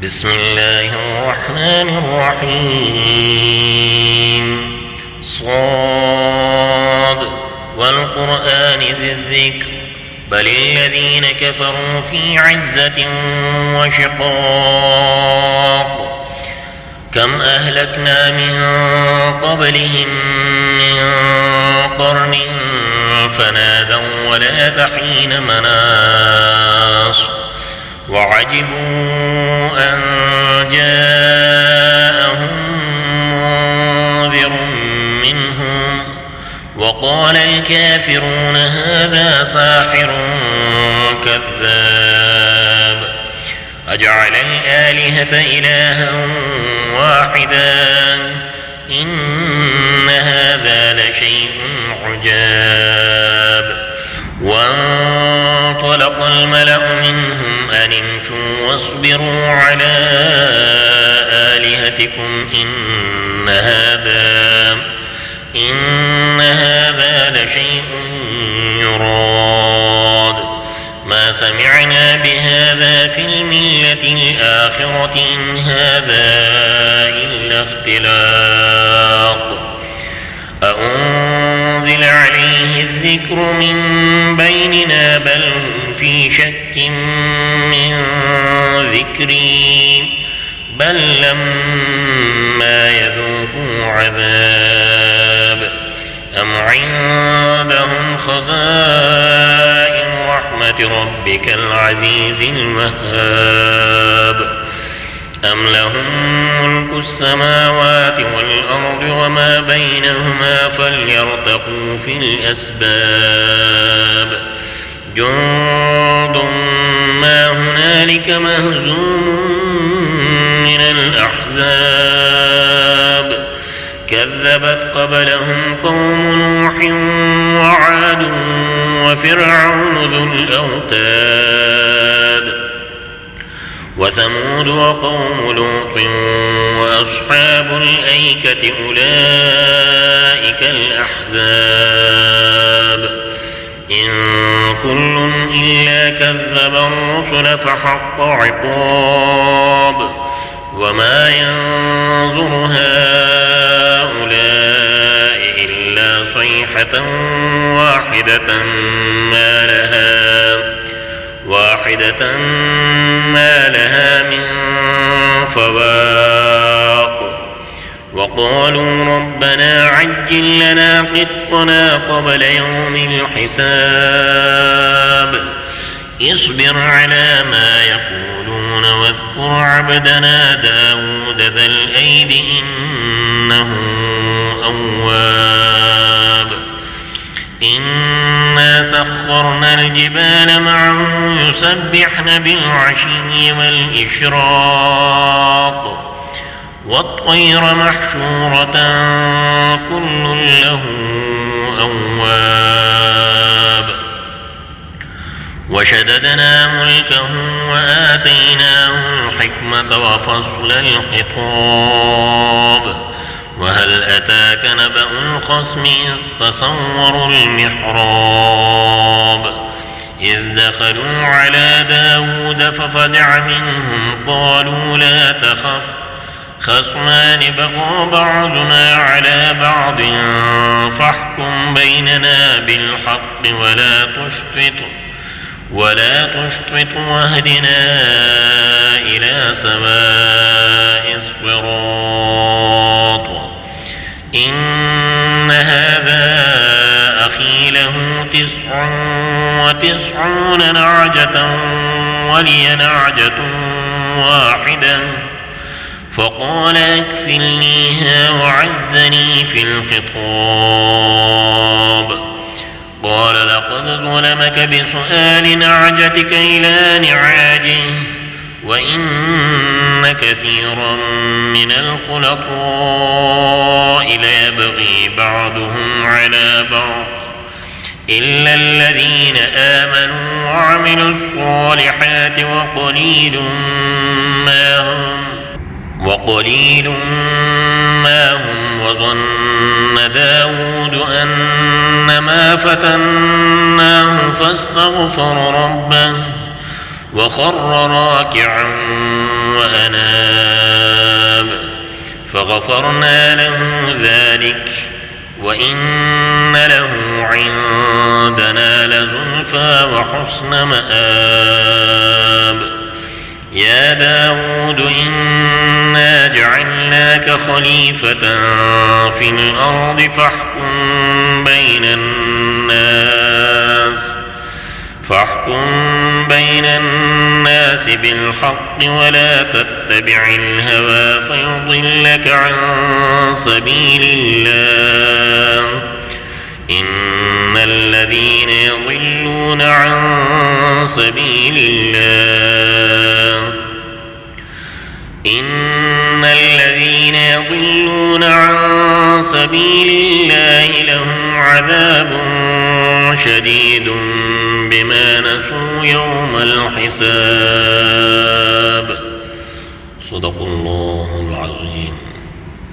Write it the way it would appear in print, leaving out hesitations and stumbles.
بسم الله الرحمن الرحيم صاد والقرآن ذي الذكر بل الذين كفروا في عزة وشقاق كم أهلكنا من قبلهم من قرن فنادوا ولا حين مناص وعجبوا أن جاءهم منذر منهم وقال الكافرون هذا ساحر كذاب أجعل الآلهة إلها واحدا إن هذا لشيء عجاب وانطلق الملأ منهم أن امشوا واصبروا على آلهتكم إن هذا لشيء يراد ما سمعنا بهذا في الملة الآخرة إن هذا إلا اختلاق أأنزل عليه الذكر من بيننا بل هم في شك من ذكري بل لما يذوقوا عذاب أم عندهم خزائن رحمة ربك العزيز الوهاب أم لهم ملك السماوات والأرض وما بينهما فليرتقوا في الأسباب جند ما هنالك مهزوم من الأحزاب كذبت قبلهم قوم نوح وعاد وفرعون ذو الأوتاد وثمود وقوم لوط وأصحاب الأيكة أولئك الأحزاب إن كل إلا كذب الرسل فحق عقاب وما ينظر هؤلاء إلا صيحة واحدة ما لها من فواق وقالوا ربنا عجل لنا قطنا قبل يوم الحساب اصبر على ما يقولون واذكر عبدنا داود ذا الأيد إنه أواب إنا سخرنا الجبال معه يسبحن بالعشي والإشراق والطير محشورة كل له أواب وشددنا ملكه وآتيناه الحكمة وفصل الخطاب وهل أتاك نبأ الخصم إذ تصوروا المحراب إذ دخلوا على داود ففزع منهم قالوا لا تخف خصمان بغى بعضنا على بعض فاحكم بيننا بالحق ولا تشطط واهدنا إلى سواء الصراط إن هذا أخي له 99 نعجة ولي نعجة واحدة فقال اكفلنيها وعزني في الخطاب قال لقد ظلمك بسؤال نعجتك إلى نعاجه وإن كثيرا من الخلطاء ليبغي بعضهم على بعض إلا الذين آمنوا وعملوا الصالحات وقليل ما هم وظن داود أنما فتناه فاستغفر ربه وخر راكعا وأناب فغفرنا له ذلك وإن له عندنا لزلفى وحسن مآب يا داود إنا جعلناك خليفة في الأرض فاحكم بين الناس بالحق ولا تتبع الهوى فيضلك عن سبيل الله إن الذين يضلون عن سبيل الله لهم عذاب شديد بما نسوا يوم الحساب. صدق الله العظيم.